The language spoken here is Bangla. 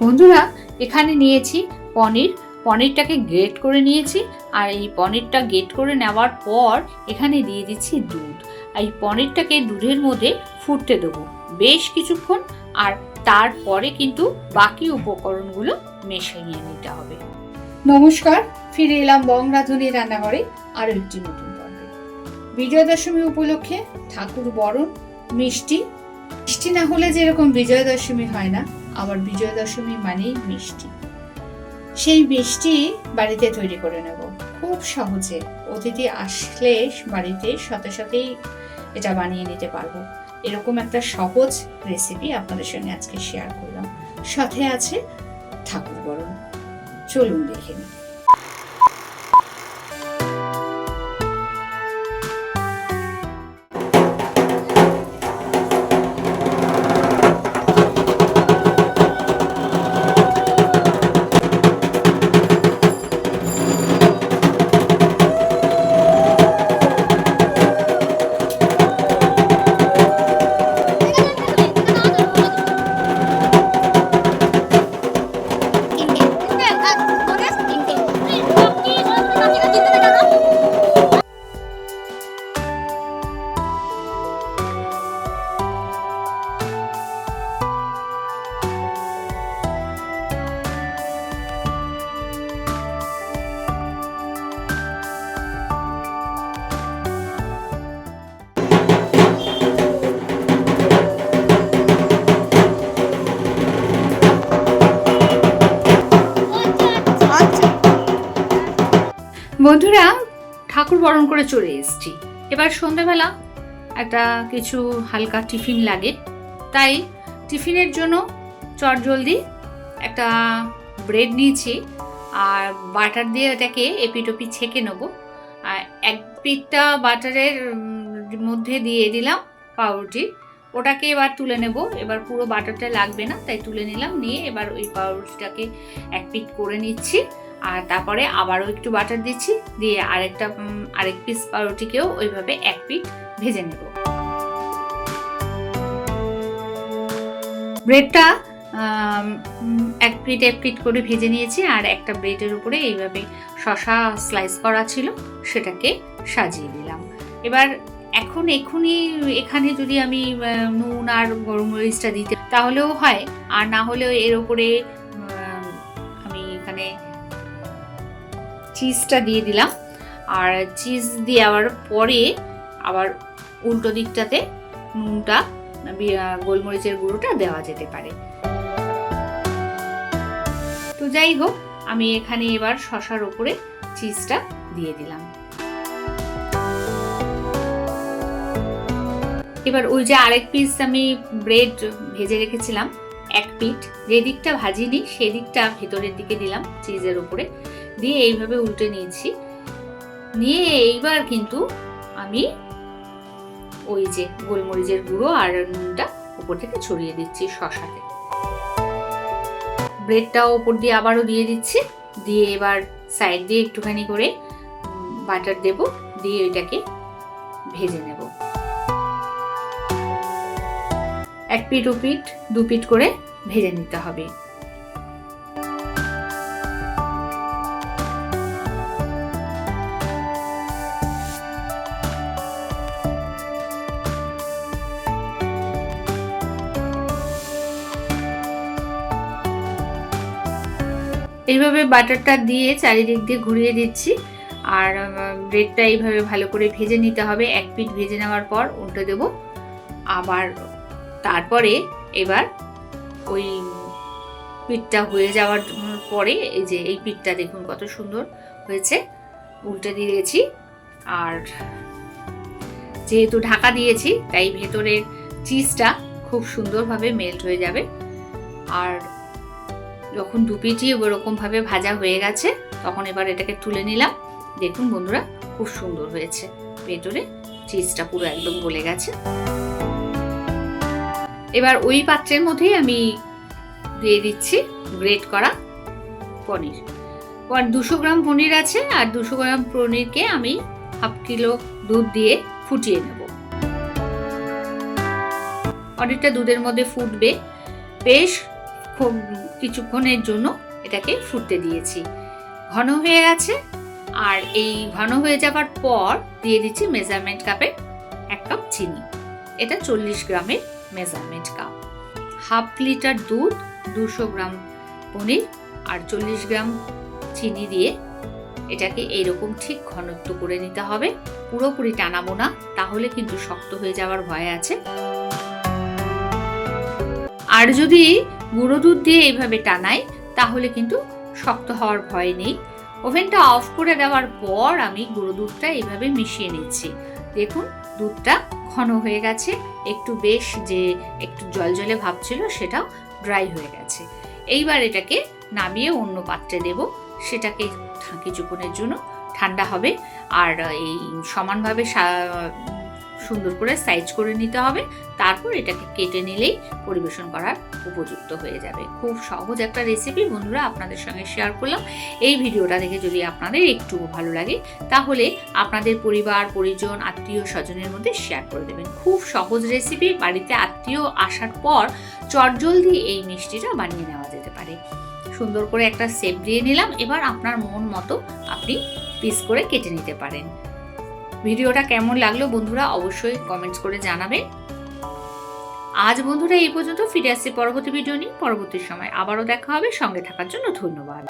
বন্ধুরা, এখানে নিয়েছি পনির। পনিরটাকে গ্রেট করে নিয়েছি, আর এই পনিরটা গ্রেট করে নেওয়ার পর এখানে দিয়ে দিচ্ছি দুধ। এই পনিরটাকে দুধের মধ্যে ফুটতে দেবো বেশ কিছুক্ষণ, আর তারপরে কিন্তু বাকি উপকরণগুলো মিশিয়ে নিতে হবে। নমস্কার, ফিরে এলাম বং রাঁধুনি রান্নাঘরে আরও একটি নতুন পর্বে। বিজয়া দশমী উপলক্ষে ঠাকুর বরণ মিষ্টি। মিষ্টি না হলে যেরকম বিজয়া দশমী হয় না, আবার বিজয়া দশমী মানেই মিষ্টি। সেই মিষ্টি বাড়িতে তৈরি করে নেব খুব সহজে। অতিথি আসলে বাড়িতে সাথে সাথেই এটা বানিয়ে নিতে পারবো। এরকম একটা সহজ রেসিপি আপনাদের সঙ্গে আজকে শেয়ার করলাম। সাথে আছে ঠাকুর বরণ। চলুন দেখে নিই। বন্ধুরা, ঠাকুর বরণ করে চলে এসেছি। এবার সন্ধ্যাবেলা একটা কিছু হালকা টিফিন লাগে, তাই টিফিনের জন্য চটজলদি একটা ব্রেড নিয়েছি, আর বাটার দিয়ে এটাকে এপিটোপি ছেঁকে নেবো। আর এক পিঠটা বাটারের মধ্যে দিয়ে দিলাম পাউরুটি, ওটাকে এবার তুলে নেব। এবার পুরো বাটারটা লাগবে না, তাই তুলে নিলাম। নিয়ে এবার ওই পাউরুটিটাকে এক পিঠ করে নিচ্ছি, আর তারপরে আবারও একটু বাটার দিচ্ছি, দিয়ে আরেক পিস পাউরুটিকেও ওইভাবে এক পিঠ ভেজে নেব। ব্রেডটা এক পিঠ করে ভেজে নিয়েছি, আর একটা ব্রেডের উপরে এইভাবে শসা স্লাইস করা ছিল সেটাকে সাজিয়ে দিলাম। এবার এখনই এখানে যদি আমি নুন আর গরম মরিচটা দিতে তাহলেও হয়, আর না হলেও এর উপরে আমি এখানে চিজটা দিয়ে দিলাম। আর চিজ দেওয়ার পরে আবার উল্টো দিকটাতে নুনটা গোলমরিচের গুঁড়োটা দেওয়া যেতে পারে। তো যাই হোক, আমি এখানে এবার শসার উপরে চিজটা দিয়ে দিলাম। এবার ওই যে আরেক পিস আমি ব্রেড ভেজে রেখেছিলাম, এক পিঠ, যে দিকটা ভাজিনি সেই দিকটা ভেতরের দিকে দিলাম চিজের উপরে দিয়ে এইভাবে উল্টে নিয়েছি। নিয়ে এইবার কিন্তু আমি ওই যে গোলমরিচের গুঁড়ো আর নুনটা উপর থেকে ছড়িয়ে দিচ্ছি শসাতে। ব্রেডটাও উপর দিয়ে আবারও দিয়ে দিচ্ছি, দিয়ে এবার সাইড দিয়ে একটুখানি করে বাটার দেব, দিয়ে এটাকে ভেজে নেব। এক পিঠ ও পিঠ দু পিঠ করে ভেজে নিতে হবে। এইভাবে বাটারটা দিয়ে চারিদিক দিয়ে ঘুরিয়ে দিচ্ছি, আর ব্রেডটা এইভাবে ভালো করে ভেজে নিতে হবে। এক পিঠ ভেজে নেওয়ার পর উল্টে দেব, আবার তারপরে এবার ওই পিঠটা হয়ে যাওয়ার পরে এই যে এই পিঠটা দেখুন কত সুন্দর হয়েছে, উল্টে দিয়েছি। আর যেহেতু ঢাকা দিয়েছি তাই ভেতরের চিজটা খুব সুন্দরভাবে মেল্ট হয়ে যাবে। আর যখন দু পিঠই ওরকম ভাবে ভাজা হয়ে গেছে, তখন এবার এটাকে তুলে নিলাম। দেখুন বন্ধুরা, খুব সুন্দর হয়েছে, ভেতরে চিজটা পুরো একদম গলে গেছে। এবার ওই পাত্রের মধ্যেই আমি দিয়ে দিচ্ছি গ্রেট করা পনির। 200 গ্রাম পনির আছে, আর 200 গ্রাম পনিরকে আমি হাফ কিলো দুধ দিয়ে ফুটিয়ে নেব। পনিরটা দুধের মধ্যে ফুটবে, বেশ খুব কিছুক্ষণের জন্য এটাকে ফুটতে দিয়েছি। ঘন হয়ে গেছে। আর এই ঘন হয়ে যাবার পর দিয়ে দিচ্ছি মেজারমেন্ট কাপে 1 কাপ চিনি। এটা 40 গ্রামের মেজারমেন্ট কাপ। হাফ লিটার দুধ, 200 গ্রাম পনির আর 40 গ্রাম চিনি দিয়ে এটাকে এইরকম ঠিক ঘনত্ব করে নিতে হবে। পুরোপুরি টানাবো না, তাহলে কিন্তু শক্ত হয়ে যাওয়ার ভয় আছে। আর যদি গুঁড়ো দুধ দিয়ে এইভাবে টানাই তাহলে কিন্তু শক্ত হওয়ার ভয় নেই। ওভেনটা অফ করে দেওয়ার পর আমি গুঁড়ো দুধটা এইভাবে মিশিয়ে নিচ্ছি। দেখুন দুধটা ঘন হয়ে গেছে, একটু বেশ যে একটু জলজলে ভাব ছিল সেটাও ড্রাই হয়ে গেছে। এইবার এটাকে নামিয়ে অন্য পাত্রে দেব, সেটাকে কিছুক্ষণের জন্য ঠান্ডা হবে। আর এই সমানভাবে সুন্দর করে সাইজ করে নিতে হবে। তারপর এটাকে কেটে নিলেই পরিবেশন করার উপযুক্ত হয়ে যাবে। খুব সহজ একটা রেসিপি বন্ধুরা আপনাদের সঙ্গে শেয়ার করলাম। এই ভিডিওটা দেখে যদি আপনাদের একটু ভালো লাগে তাহলে আপনাদের পরিবার পরিজন আত্মীয় স্বজনের মধ্যে শেয়ার করে দেবেন। খুব সহজ রেসিপি, বাড়িতে আত্মীয় আসার পর চটজলদি এই মিষ্টিটা বানিয়ে নেওয়া যেতে পারে। সুন্দর করে একটা শেপ দিয়ে নিলাম। এবার আপনার মন মতো আপনি পিস করে কেটে নিতে পারেন। ভিডিওটা কেমন লাগলো বন্ধুরা অবশ্যই কমেন্টস করে জানাবেন। আজ বন্ধুরা এই পর্যন্ত, ফিরে আসছি পরবর্তী ভিডিও নিয়ে পরবর্তী সময়। আবারও দেখা হবে। সঙ্গে থাকার জন্য ধন্যবাদ।